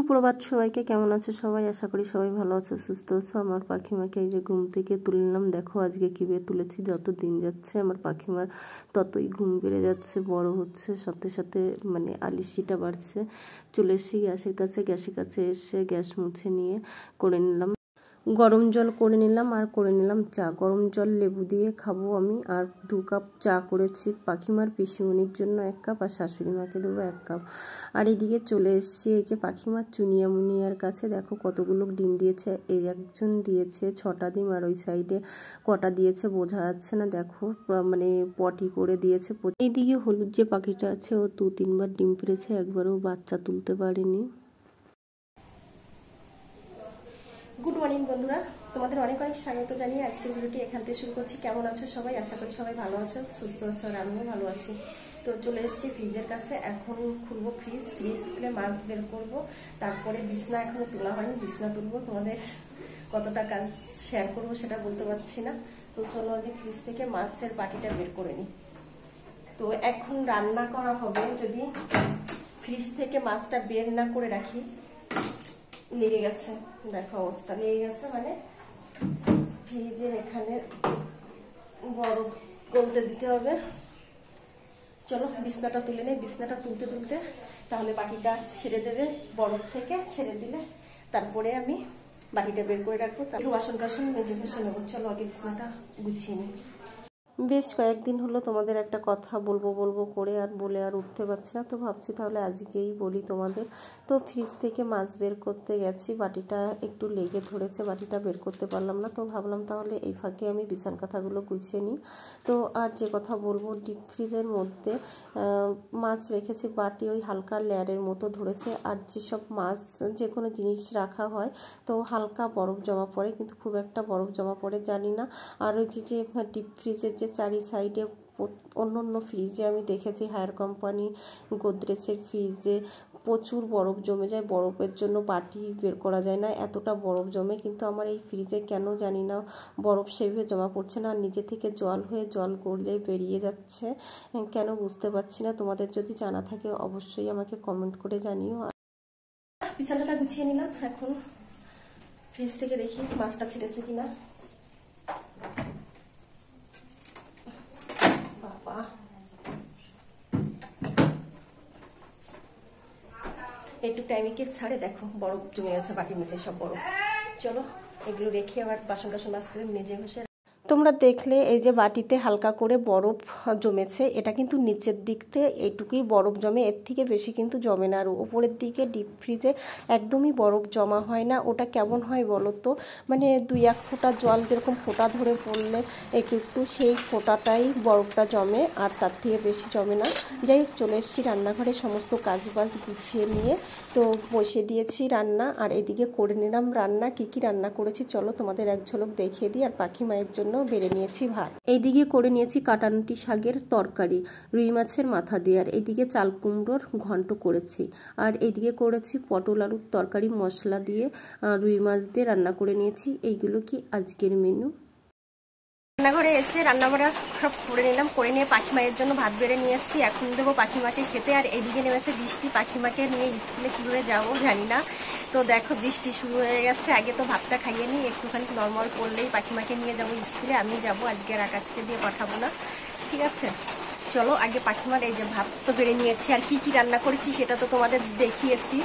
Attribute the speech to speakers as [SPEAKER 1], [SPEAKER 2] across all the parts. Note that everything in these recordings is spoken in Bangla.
[SPEAKER 1] সুপ্রভাত সবাইকে। কেমন আছো সবাই? আশা করি সবাই ভালো আছো, সুস্থ আছো। আমার পাখিমাকে এই যে ঘুম থেকে তুলে নিলাম। দেখো আজকে কীভাবে তুলেছি। যত দিন যাচ্ছে আমার পাখিমার ততই ঘুম বেড়ে যাচ্ছে, বড় হচ্ছে, সাথে সাথে মানে আলিশিটা বাড়ছে। চলে এসেছি গ্যাসের কাছে এসে গ্যাস মুছে নিয়ে করে নিলাম গরম জল করে নিলাম, আর করে নিলাম চা। গরম জল লেবু দিয়ে খাবো আমি। আর 2 কাপ চা করেছি পাখিমার, পিসিমণির জন্য 1 কাপ, আর শাশুড়ি মাকে দেবো 1 কাপ। আর এদিকে চলে এসেছি এই যে পাখিমার চুনিয়া মুনিয়ার কাছে। দেখো কতগুলো ডিম দিয়েছে। এই একজন দিয়েছে 6টা ডিম, আর ওই সাইডে কটা দিয়েছে বোঝা যাচ্ছে না। দেখো মানে পটি করে দিয়েছে। এইদিকে হলুদ যে পাখিটা আছে ও 2-3 বার ডিম পেড়েছে, একবারও বাচ্চা তুলতে পারেনি। গুড মর্নিং বন্ধুরা, তোমাদের অনেক অনেক স্বাগত জানিয়ে আজকের ভিডিওটি এখান থেকে শুরু করছি। কেমন আছো সবাই? আশা করি সবাই ভালো আছো, সুস্থ আছো, আর আমিও ভালো আছি। তো চলে এসেছি ফ্রিজের কাছে। এখন খুলবো ফ্রিজ খুলে মাছ বের করবো। তারপরে বিছনা এখনো তোলা হয়নি, বিছনা তুলবো। তোমাদের কতটা কাজ শেয়ার করবো সেটা বলতে পারছি না। তো চলো আগে ফ্রিজ থেকে মাছের বাটিটা বের করে নিই। তো এখন রান্না করা হবে। যদি ফ্রিজ থেকে মাছটা বের না করে রাখি, লেগে গেছে, দেখো অবস্থা লেগে গেছে, মানে ফ্রিজের এখানে বরফ গলতে দিতে হবে। চলো বিছনাটা তুলে নেই। বিছনাটা তুলতে তাহলে বাটিটা ছেড়ে দেবে, বরফ থেকে ছেড়ে দিলে তারপরে আমি বাটিটা বের করে রাখবো। তারপর বাসন কাসন মেজে ঘষে নেবো। চলো আগে বিছনাটা গুছিয়ে নিই। বেশ কয়েকদিন হলো তোমাদের একটা কথা বলবো করে আর বলে আর উঠতে পারছি না। তো ভাবছি তাহলে আজকেই বলি তোমাদের। তো ফ্রিজ থেকে মাছ বের করতে গেছি, বাটিটা একটু লেগে ধরেছে, বাটিটা বের করতে পারলাম না। তো ভাবলাম তাহলে এই ফাঁকে আমি বিছান কাঁথাগুলো গুছিয়ে নিই। তো আর যে কথা বলবো, ডিপ ফ্রিজের মধ্যে মাছ রেখেছি, বাটি ওই হালকা লেয়ারের মতো ধরেছে। আর যেসব মাছ যে কোনো জিনিস রাখা হয় তো হালকা বরফ জমা পড়ে, কিন্তু খুব একটা বরফ জমা পড়ে জানি না। আর ওই যে ডিপ ফ্রিজের যে চারি সাইডে অন্য ফ্রিজে আমি দেখেছি, হায়ার কোম্পানি গোদরেজের ফ্রিজে প্রচুর বরফ জমে যায়। বরফের জন্য বাটি বের করা যায় না, এতটা বরফ জমে। কিন্তু আমার এই ফ্রিজে কেন জানি না বরফ সেভাবে জমা পড়ছে না, নিজে থেকে জল হয়ে জল গড়লে বেরিয়ে যাচ্ছে। কেন বুঝতে পারছি না। তোমাদের যদি জানা থাকে অবশ্যই আমাকে কমেন্ট করে জানিও। বিছানাটা গুছিয়ে নিলাম, এখন ফ্রিজ থেকে দেখি মাছটা ছেড়েছে কিনা। একটু টাইমিকে ছাড়ে, দেখো বরফ জমে গেছে বাটির নিচে, সব বরফ। চলো এগুলো রেখে আবার বাসন কাসন মাজতে মেজে ঘষে। তোমরা দেখলে এই যে বাটিতে হালকা করে বরফ জমেছে, এটা কিন্তু নিচের দিকতে এইটুকুই বরফ জমে, এর থেকে বেশি কিন্তু জমে না। আর উপরের দিকে ডিপ ফ্রিজে একদমই বরফ জমা হয় না। ওটা কেমন হয় বলো তো, মানে 2-1 ফোঁটা জল যেরকম ফোঁটা ধরে পড়লে একটু সেই ফোঁটাটাই বরফটা জমে, আর তার থেকে বেশি জমে না। যাই হোক, চলে এসেছি রান্নাঘরে, সমস্ত কাজবাজ গুছিয়ে নিয়ে তো বসে দিয়েছি রান্না। আর এদিকে করে নিলাম রান্না। কি রান্না করেছি চলো তোমাদের এক ঝলক দেখিয়ে দিই। আর পাখি মায়ের জন্য বেড়ে নিয়েছি ভাত। এইদিকে করে নিয়েছি কাটানুটি শাকের তরকারি রুই মাছের মাথা দিয়ে, আর এইদিকে চাল কুমড়োর ঘন্ট করেছি। আর এইদিকে করেছি পটল আলুর তরকারি মশলা দিয়ে, রুই মাছ দিয়ে রান্না করে নিয়েছি। এইগুলো কি আজকের মেনু। রান্নাঘরে এসে রান্নাবাড়া সব করে নিলাম, করে নিয়ে পাখিমায়ের জন্য ভাত বেড়ে নিয়েছি। এখন দেবো পাখিমাকে খেতে। আর এইদিকে নেমেছে বৃষ্টি, পাখিমাকে নিয়ে স্কুলে কীভাবে যাবো জানি না। তো দেখো বৃষ্টি শুরু হয়ে গেছে। আগে তো ভাতটা খাইয়ে নিই, একটুখানি নর্মাল করলেই পাখিমাকে নিয়ে যাবো স্কুলে। আমি যাবো আজকে, আর আকাশকে দিয়ে পাঠাবো না, ঠিক আছে? চলো আগে পাখিমার এই যে ভাত তো বেড়ে নিয়েছি। আর কি রান্না করেছি সেটা তো তোমাদের দেখিয়েছি।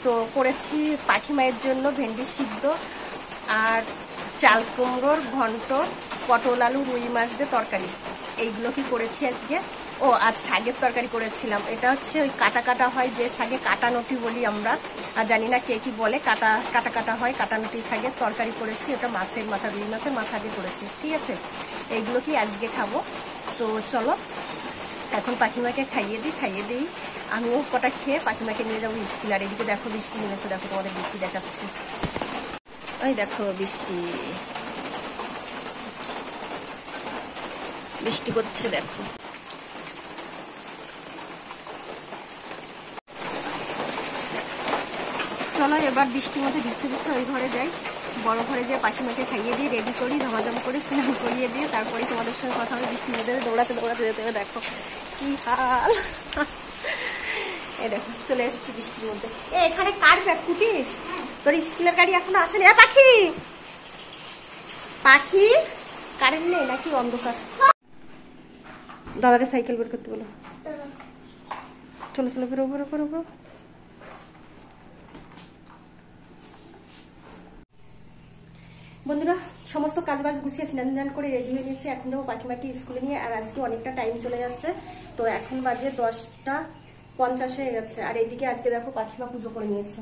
[SPEAKER 1] তো করেছি পাখিমায়ের জন্য ভেন্ডি সিদ্ধ, আর চাল কুমড়োর ঘন্ট, পটল আলু রুই মাছ দিয়ে তরকারি, এইগুলো কি করেছি আজকে। ও আর শাকের তরকারি করেছিলাম। এটা হচ্ছে ওই কাটা হয় যে শাকে, কাটানটি বলি আমরা, আর জানি না কে কি বলে, কাটা হয়, কাটানটি শাকের তরকারি করেছি। ওটা মাছের মাথা, রুই মাছের মাথা দিয়ে করেছি, ঠিক আছে? এইগুলো কি আজকে খাবো। তো চলো এখন পাখিমাকে খাইয়ে দিই, আমিও কটা খেয়ে পাখিমাকে নিয়ে যাবো স্কুল। আর এদিকে দেখো বৃষ্টি নেমেছে, দেখো তোমাদের বৃষ্টি দেখাচ্ছি। ওই দেখো বৃষ্টি করছে, দেখো। চলো এবার বৃষ্টির মধ্যে ভিজতে ওই ঘরে যাই, বড় ঘরে যেয়ে পাখিমাকে খাইয়ে দিয়ে রেডি করি, ঝমাঝম করে স্নান করিয়ে দিয়ে তারপরে তোমাদের সঙ্গে কথা হবে। বৃষ্টির মধ্যে দৌড়াতে যেতে হবে। দেখো কি হাল, এই দেখো চলে এসেছি বৃষ্টির মধ্যে। এখানে কার ব্যাগ কুটি? তোর স্কুলের গাড়ি এখনো আসেনি? পাখি পাখি কারেন্ট নেই নাকি অন্ধকার? দাদারে সাইকেল বের করতে বলো। চলো চলো বেরো বেরো বেরো বেরো। বন্ধুরা সমস্ত কাজ বাজ গুছিয়ে স্নান দান করে রেডি হয়ে গেছে। এখন যাবো পাখিমাকে স্কুলে নিয়ে। আর আজকে অনেকটা টাইম চলে যাচ্ছে, তো এখন বাজে 10:50 হয়ে গেছে। আর এইদিকে আজকে দেখো পাখিমা পুজো করে নিয়েছে।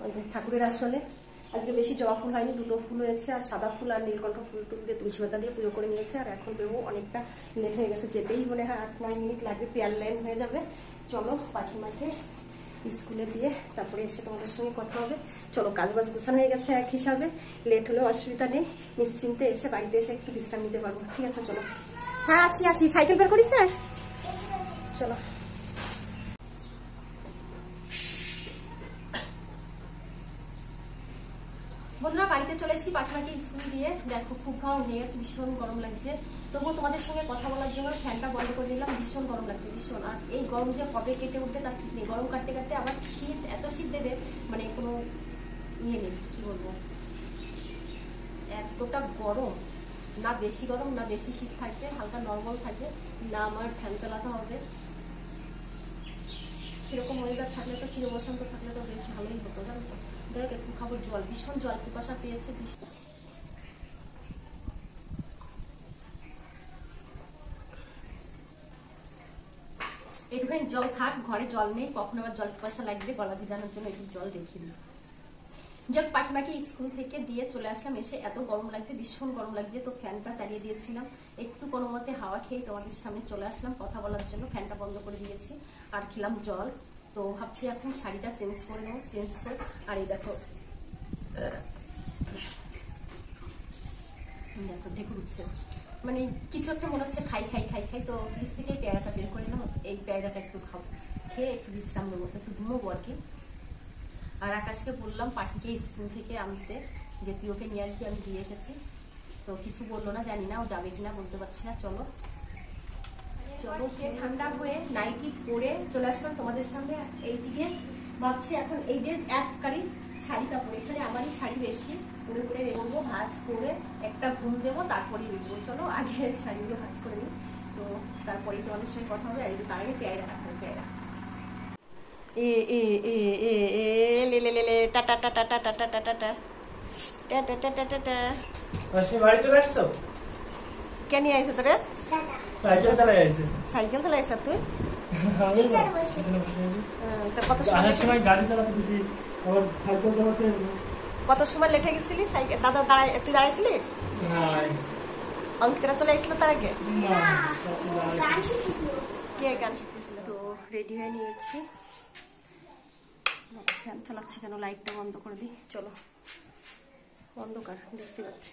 [SPEAKER 1] ওই যে ঠাকুরের আসলে আজকে বেশি জবা ফুল হয়নি, 2টো ফুল হয়েছে, আর সাদা ফুল আর নীলকণ্ঠ ফুল টুল দিয়ে তুলসী পাতা দিয়ে পুজো করে নিয়েছে। আর এখন বেরোবো, অনেকটা লেট হয়ে গেছে, যেতেই মনে হয় 8-9 মিনিট লাগবে, পেয়ার লাইন হয়ে যাবে। চলো পাখিমাকে স্কুলে দিয়ে তারপরে এসে তোমাদের সঙ্গে কথা হবে। চলো কাজ বাজ গোছানো হয়ে গেছে এক হিসাবে, লেট হলেও অসুবিধা নেই, নিশ্চিন্তে এসে বাড়িতে এসে একটু বিশ্রাম নিতে পারবো। ঠিক আছে চলো। হ্যাঁ আসি আসি, সাইকেল বের করিস? চলো। বন্ধুরা বাড়িতে চলে এসেছি পাখিমাকে স্কুলে দিয়ে। দেখো খুব গরম হয়ে গেছে, ভীষণ গরম লাগছে, তবুও তোমাদের সঙ্গে কথা বলার জন্য ফ্যানটা বন্ধ করে দিলাম। ভীষণ গরম লাগছে ভীষণ। আর এই গরম যে কবে কেটে উঠবে তার ঠিক নেই। গরম কাটতে কাটতে আবার শীত, এত শীত দেবে মানে কোনো ইয়ে নেই, কি বলবো, এতটা গরম, না বেশি গরম না বেশি শীত থাকবে, হালকা নর্মাল থাকবে, না আমার ফ্যান চালাতে হবে। সেরকম ওয়েদার থাকলে তো, চির বসন্ত থাকলে তো বেশ ভালোই হতো, জানো তো। দেখ একটু খাবো জল, ভীষণ জল পিপাসা পেয়েছে। একটুখানি জল থাক, ঘরে জল নেই, কখন আবার জল পিপাসা লাগবে গলা ভিজানোর জন্য একটু জল রেখে দিই। যাক পাখিমাকে স্কুল থেকে দিয়ে চলে আসলাম, এসে এত গরম লাগছে, ভীষণ গরম লাগছে, তো ফ্যানটা চালিয়ে দিয়েছিলাম। একটু কোনো মতে হাওয়া খেয়ে তোমাদের সামনে চলে আসলাম কথা বলার জন্য। ফ্যানটা বন্ধ করে দিয়েছি আর খেলাম জল। তো ভাবছি এখন শাড়িটা চেঞ্জ করে নেবো, চেঞ্জ করে। আর এই দেখো দেখো ঢেকুর উঠছে, মানে কিছু একটা মনে হচ্ছে খাই খাই খাই খাই। তো ফ্রিজ থেকে পেয়ারাটা বের করে নিলাম, এই পেয়ারাটা একটু খাবো, খেয়ে একটু বিশ্রাম নেবো, একটু ঘুমোবো আর কি। আর আকাশকে বললাম পাখিকে স্কুল থেকে আনতে, যে তুই ওকে নিয়ে আসবি, আমি দিয়ে এসেছি। তো কিছু বললো না, জানি না ও যাবে কিনা, বলতে পারছি না। চলো চলো ঠান্ডা হয়ে নাইটি পরে চলে আসলাম তোমাদের সামনে। এইদিকে ভাবছি এখন এই যে এক কারি শাড়িটা পরে, এখানে আমারই শাড়ি বেশি, পরে পরে রেখবো, ভাজ করে একটা ঘুম দেবো, তারপরে রেখবো। চলো আগে শাড়িগুলো ভাজ করে নিই, তো তারপরেই তোমাদের সঙ্গে কথা হবে। আর তার আগে পেয়ারা রাখবো, পেয়ারা এ এ এ এ এ লে লে লে লে টা টা টা টা টা টা টা টা টা টা টা টা টা টা টা।
[SPEAKER 2] আসলে বাড়ি চলে আসছো?
[SPEAKER 1] কে নিয়ে আইছে তোরে?
[SPEAKER 2] সাইকেল চালাই আইছে।
[SPEAKER 1] সাইকেল চালাই আইছ তুই?
[SPEAKER 2] আমি চালাই বসে আছি।
[SPEAKER 1] তো কত সময়
[SPEAKER 2] গাড়ি চালাতে দিছি, আবার সাইকেল চালাতে।
[SPEAKER 1] কত সময় লেট হয়ে গেছিলি? সাইকেল দাদা দাঁড়ায়, তুই দাঁড়াইছিলি?
[SPEAKER 2] না
[SPEAKER 1] অঙ্কিতারা চলে আসছিল তার আগে?
[SPEAKER 2] না, গান শিখেছিল।
[SPEAKER 1] কে গান শিখেছিল? তো রেডি হয়ে নিয়েছি, ফ্যান চালাচ্ছি কেন, লাইটটা বন্ধ করে দিই। চলো অন্ধকার দেখতে পাচ্ছি।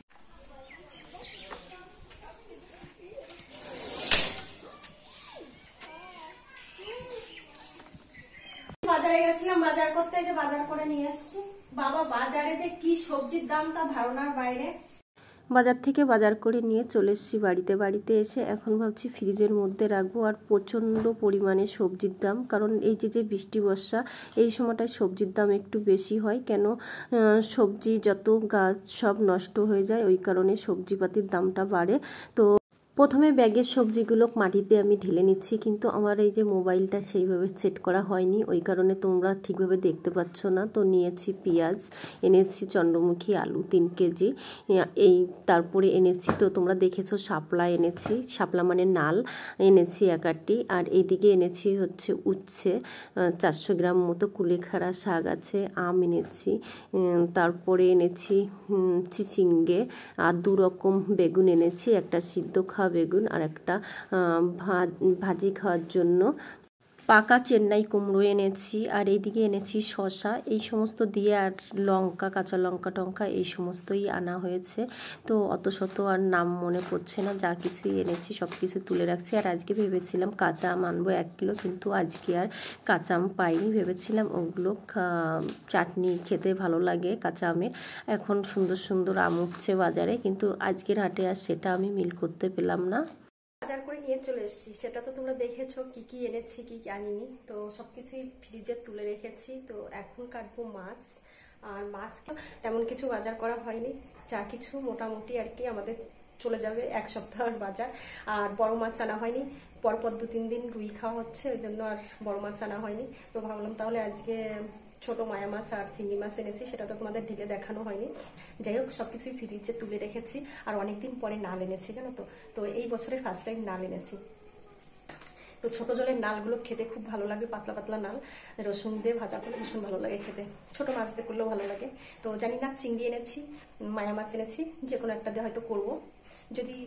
[SPEAKER 1] বাজারে গেছিলাম বাজার করতে, যে বাজার করে নিয়ে এসেছি। বাবা বাজারে যে কি সবজির দাম তা ধারণার বাইরে। বাজার থেকে বাজার করে নিয়ে চলে এসেছি বাড়িতে। বাড়িতে এসে এখন ভাবছি ফ্রিজের মধ্যে রাখবো। আর প্রচণ্ড পরিমাণে সবজির দাম, কারণ এই যে বৃষ্টি বর্ষা, এই সময়টায় সবজির দাম একটু বেশি হয়। কেন, সবজি যত গাছ সব নষ্ট হয়ে যায়, ওই কারণে সবজিপাতির দামটা বাড়ে। তো প্রথমে ব্যাগের সবজিগুলো মাটিতে আমি ঢেলে নিচ্ছি, কিন্তু আমার এই যে মোবাইলটা সেইভাবে সেট করা হয়নি, ওই কারণে তোমরা ঠিকভাবে দেখতে পাচ্ছ না। তো নিয়েছি পেঁয়াজ, এনেছি চন্দ্রমুখী আলু 3 কেজি, এই তারপরে এনেছি, তো তোমরা দেখেছো শাপলা এনেছি, শাপলা মানে নাল এনেছি 1 আঁটি। আর এইদিকে এনেছি হচ্ছে উচ্ছে 400 গ্রাম মতো, কুলেখাড়া শাক আছে, আম এনেছি, তারপরে এনেছি চিচিঙ্গে, আর 2 রকম বেগুন এনেছি, একটা সিদ্ধ খাওয়া বেগুন আর একটা ভাজি খাওয়ার জন্য পাকা চেন্নাই কুমড়ো এনেছি। আর এইদিকে এনেছি শসা, এই সমস্ত দিয়ে, আর লঙ্কা, কাঁচা লঙ্কা টঙ্কা এই সমস্তই আনা হয়েছে। তো অত শত আর নাম মনে পড়ছে না, যা কিছুই এনেছি সব কিছু তুলে রাখছি। আর আজকে ভেবেছিলাম কাঁচা আম আনবো 1 কিলো, কিন্তু আজকে আর কাঁচা আম পাইনি। ভেবেছিলাম ওগুলো চাটনি খেতে ভালো লাগে কাঁচা আমের। এখন সুন্দর সুন্দর আম উঠছে বাজারে, কিন্তু আজকের হাটে আর সেটা আমি মিল করতে পেলাম না। বাজার করে নিয়ে নিয়ে চলে এসেছি, সেটা তো তোমরা দেখেছো কি কি এনেছি কি কি আনিনি। তো সব কিছুই ফ্রিজে তুলে রেখেছি। তো এখন কাটবো মাছ। আর মাছ তেমন কিছু বাজার করা হয়নি, যা কিছু মোটামুটি আর কি আমাদের চলে যাবে এক সপ্তাহের বাজার। আর বড় মাছ আনা হয়নি, পরপর 2-3 দিন রুই খাওয়া হচ্ছে, ওই জন্য আর বড় মাছ আনা হয়নি। তো ভাবলাম তাহলে আজকে ছোট মায়া মাছ আর চিংড়ি মাছ এনেছি, সেটা তো তোমাদের ঢেলে দেখানো হয়নি। যাই হোক, সব কিছুই ফ্রিজে তুলে রেখেছি। আর অনেকদিন পরে নাল এনেছি, জানো তো। তো এই বছরের ফার্স্ট টাইম নাল এনেছি। তো ছোট জলের নালগুলো খেতে খুব ভালো লাগে, পাতলা পাতলা নাল, রসুন দিয়ে ভাজা করলে ভীষণ ভালো লাগে খেতে। ছোট মাছ দিয়ে করলেও ভালো লাগে। তো জানি না, চিংড়ি এনেছি, মায়া মাছ এনেছি, যে কোনো একটা দিয়ে হয়তো করবো। যদি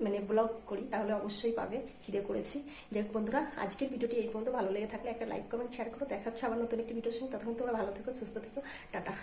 [SPEAKER 1] মানে ব্লগ করি তাহলে অবশ্যই পাবে, খিদে করেছি। যাই হোক বন্ধুরা, আজকের ভিডিওটি এই পর্যন্ত। ভালো লেগে থাকলে একটা লাইক কমেন্ট শেয়ার করো। দেখা হচ্ছে আবার নতুন একটি ভিডিওর সঙ্গে। ততক্ষণ তোমরা ভালো থেকো, সুস্থ থেকো, টাটা।